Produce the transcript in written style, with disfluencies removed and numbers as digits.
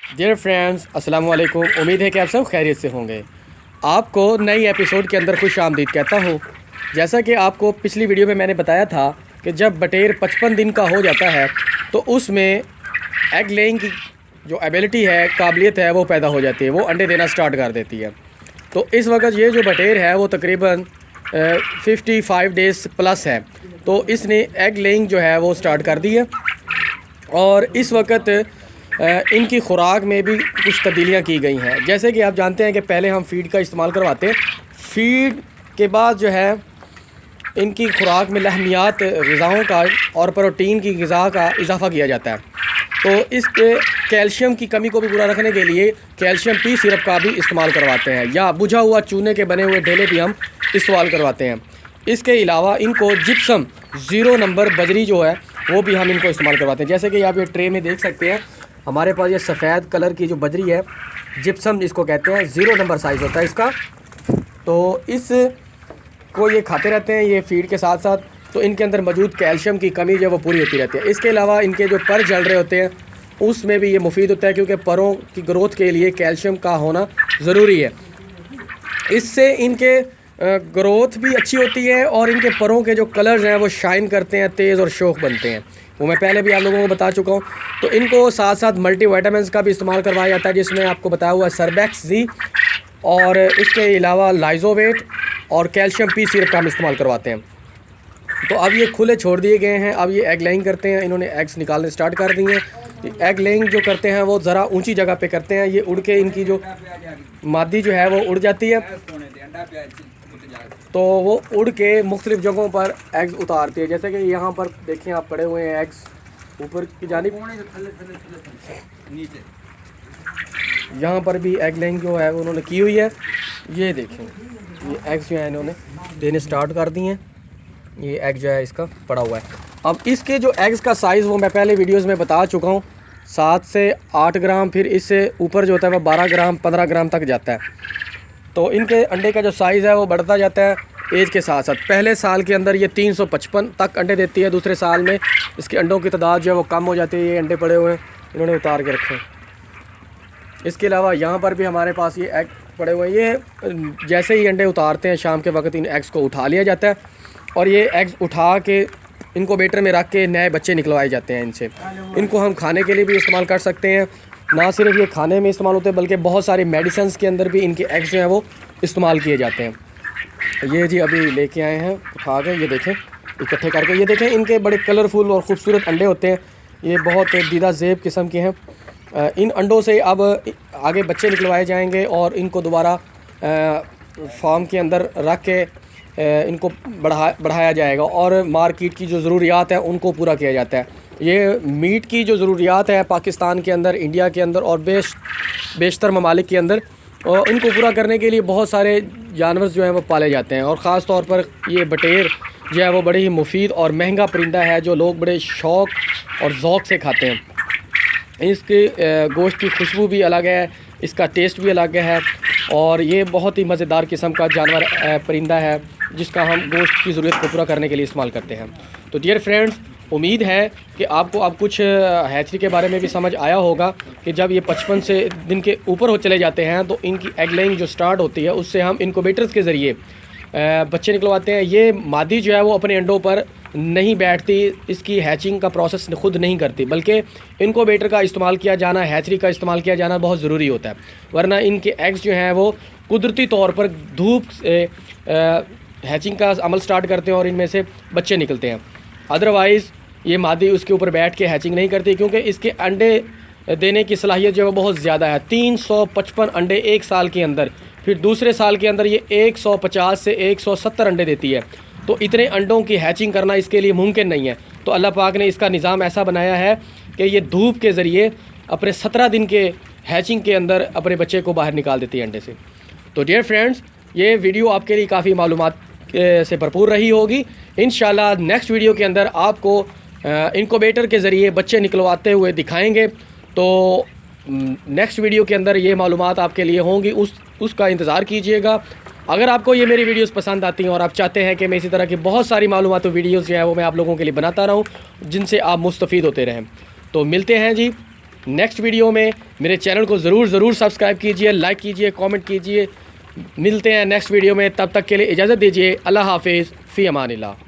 Dear friends, अस्सलाम वालेकुम। उम्मीद है कि आप सब खैरियत से होंगे। आपको नई एपिसोड के अंदर खुश आमदीद कहता हूँ। जैसा कि आपको पिछली वीडियो में मैंने बताया था कि जब बटेर 55 दिन का हो जाता है तो उसमें एग लेइंग की जो एबिलिटी है, काबिलियत है, वो पैदा हो जाती है। वो अंडे देना स्टार्ट कर देती है। तो इस वक्त ये जो बटेर है वो तकरीबन 55 डेज़ प्लस है। तो इसने एग लेइंग जो है वो स्टार्ट कर दी है। और इस वक्त इनकी खुराक में भी कुछ तब्दीलियाँ की गई हैं। जैसे कि आप जानते हैं कि पहले हम फ़ीड का इस्तेमाल करवाते हैं। फ़ीड के बाद जो है इनकी खुराक में लहमियात ग़िज़ाओं का और प्रोटीन की ग़िज़ा का इजाफ़ा किया जाता है। तो इसके कैल्शियम की कमी को भी पूरा रखने के लिए कैल्शियम पी सिरप का भी इस्तेमाल करवाते हैं, या बुझा हुआ चूने के बने हुए ढेले भी हम इस्तेमाल करवाते हैं। इसके अलावा इनको जिप्सम 0 नंबर बजरी जो है वो भी हम इनको इस्तेमाल करवाते हैं। जैसे कि आप ये ट्रे में देख सकते हैं, हमारे पास ये सफ़ेद कलर की जो बजरी है, जिप्सम जिसको कहते हैं, 0 नंबर साइज़ होता है इसका। तो इस को ये खाते रहते हैं ये फ़ीड के साथ साथ। तो इनके अंदर मौजूद कैल्शियम की कमी जो है वो पूरी होती रहती है। इसके अलावा इनके जो पर जल रहे होते हैं उसमें भी ये मुफीद होता है, क्योंकि परों की ग्रोथ के लिए कैल्शियम का होना ज़रूरी है। इससे इनके ग्रोथ भी अच्छी होती है और इनके परों के जो कलर्स हैं वो शाइन करते हैं, तेज़ और शोख बनते हैं। वो मैं पहले भी आप लोगों को बता चुका हूँ। तो इनको साथ साथ मल्टीविटामिन्स का भी इस्तेमाल करवाया जाता है, जिसमें आपको बताया हुआ है सरबैक्स जी, और इसके अलावा लाइजोवेट और कैल्शियम पी सिरप का हम इस्तेमाल करवाते हैं। तो अब ये खुले छोड़ दिए गए हैं। अब ये एग लेइंग करते हैं। इन्होंने एग्स निकालने स्टार्ट कर दिए हैं। एग लेइंग जो करते हैं वो ज़रा ऊंची जगह पे करते हैं। ये उड़ के इनकी जो मादी जो है वो उड़ जाती है, तो वो उड़ के मुख्तलिफ़ जगहों पर एग्स उतारती है। जैसे कि यहाँ पर देखें आप, पड़े हुए हैं एग्स ऊपर की जानिब। यहाँ पर भी एग लेइंग जो है उन्होंने की हुई है। ये देखें, ये एग्स जो है इन्होंने देने स्टार्ट कर दिए हैं। ये एग जो है इसका पड़ा हुआ है। अब इसके जो एग्स का साइज़ वो मैं पहले वीडियोस में बता चुका हूँ, 7 से 8 ग्राम, फिर इससे ऊपर जो होता है वह 12 ग्राम 15 ग्राम तक जाता है। तो इनके अंडे का जो साइज़ है वो बढ़ता जाता है एज के साथ साथ। पहले साल के अंदर ये 355 तक अंडे देती है। दूसरे साल में इसके अंडों की तादाद जो है वो कम हो जाती है। ये अंडे पड़े हुए हैं, इन्होंने उतार के रखे हैं। इसके अलावा यहाँ पर भी हमारे पास ये एग पड़े हुए हैं। ये जैसे ही अंडे उतारते हैं शाम के वक्त इन एग्स को उठा लिया जाता है और ये एग्स उठा के इनक्यूबेटर में रख के नए बच्चे निकलवाए जाते हैं इनसे। इनको हम खाने के लिए भी इस्तेमाल कर सकते हैं। ना सिर्फ ये खाने में इस्तेमाल होते हैं बल्कि बहुत सारी मेडिसिन के अंदर भी इनके एग्स जो हैं वो इस्तेमाल किए जाते हैं। ये जी अभी लेके आए हैं उठा के, ये देखें इकट्ठे करके। ये देखें इनके बड़े कलरफुल और ख़ूबसूरत अंडे होते हैं। ये बहुत दीदा ज़ेब किस्म के हैं। इन अंडों से अब आगे बच्चे निकलवाए जाएंगे और इनको दोबारा फार्म के अंदर रख के इनको बढ़ाया जाएगा और मार्केट की जो ज़रूरियात है उनको पूरा किया जाता है। ये मीट की जो ज़रूरियात है पाकिस्तान के अंदर, इंडिया के अंदर और बेशतर ममालिक के अंदर, और इनको पूरा करने के लिए बहुत सारे जानवर जो हैं वो पाले जाते हैं। और ख़ास तौर पर ये बटेर जो है वो बड़ी ही मुफीद और महंगा परिंदा है, जो लोग बड़े शौक़ और ज़ौक़ से खाते हैं। इसके गोश्त की खुशबू भी अलग है, इसका टेस्ट भी अलग है, और ये बहुत ही मज़ेदार किस्म का जानवर परिंदा है जिसका हम गोश्त की ज़रूरत को पूरा करने के लिए इस्तेमाल करते हैं। तो डियर फ्रेंड्स, उम्मीद है कि आपको अब कुछ हैचरी के बारे में भी समझ आया होगा कि जब ये 55 से दिन के ऊपर हो चले जाते हैं तो इनकी एग लेइंग जो स्टार्ट होती है उससे हम इनक्यूबेटर्स के ज़रिए बच्चे निकलवाते हैं। ये मादी जो है वो अपने अंडों पर नहीं बैठती, इसकी हैचिंग का प्रोसेस खुद नहीं करती, बल्कि इनक्यूबेटर का इस्तेमाल किया जाना, हैचरी का इस्तेमाल किया जाना बहुत ज़रूरी होता है। वरना इनके एग्स जो हैं वो कुदरती तौर पर धूप से हैचिंग का अमल स्टार्ट करते हैं और इनमें से बच्चे निकलते हैं। अदरवाइज़ ये मादी उसके ऊपर बैठ के हैचिंग नहीं करती, क्योंकि इसके अंडे देने की सलाहियत जो है वो बहुत ज़्यादा है। 355 अंडे एक साल के अंदर, फिर दूसरे साल के अंदर ये 150 से 170 अंडे देती है। तो इतने अंडों की हैचिंग करना इसके लिए मुमकिन नहीं है। तो अल्लाह पाक ने इसका निज़ाम ऐसा बनाया है कि ये धूप के ज़रिए अपने 17 दिन के हैचिंग के अंदर अपने बच्चे को बाहर निकाल देती है अंडे से। तो डियर फ्रेंड्स, ये वीडियो आपके लिए काफ़ी मालूमात से भरपूर रही होगी। इंशाल्लाह नेक्स्ट वीडियो के अंदर आपको इनक्यूबेटर के ज़रिए बच्चे निकलवाते हुए दिखाएंगे। तो नेक्स्ट वीडियो के अंदर ये मालूमात आपके लिए होंगी, उसका इंतज़ार कीजिएगा। अगर आपको ये मेरी वीडियोस पसंद आती हैं और आप चाहते हैं कि मैं इसी तरह की बहुत सारी मालूमात और वीडियोस जो है वो मैं आप लोगों के लिए बनाता रहूं जिनसे आप मुस्तफ़ीद होते रहें, तो मिलते हैं जी नेक्स्ट वीडियो में मेरे चैनल को ज़रूर सब्सक्राइब कीजिए, लाइक कीजिए, कमेंट कीजिए। मिलते हैं नेक्स्ट वीडियो में, तब तक के लिए इजाज़त दीजिए। अल्लाह हाफिज़, फ़ी अमानिल्लाह।